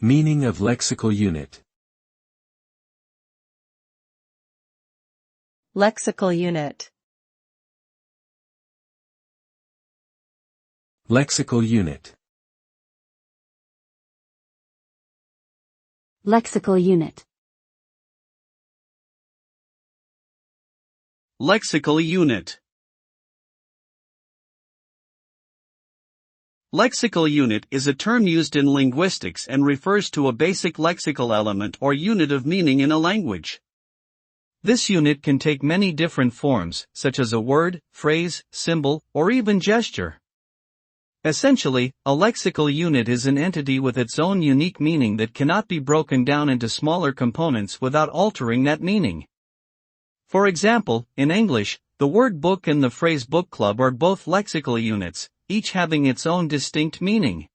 Meaning of lexical unit. Lexical unit. Lexical unit. Lexical unit. Lexical unit. Lexical unit is a term used in linguistics and refers to a basic lexical element or unit of meaning in a language. This unit can take many different forms, such as a word, phrase, symbol, or even gesture. Essentially, a lexical unit is an entity with its own unique meaning that cannot be broken down into smaller components without altering that meaning. For example, in English, the word book and the phrase book club are both lexical units, each having its own distinct meaning.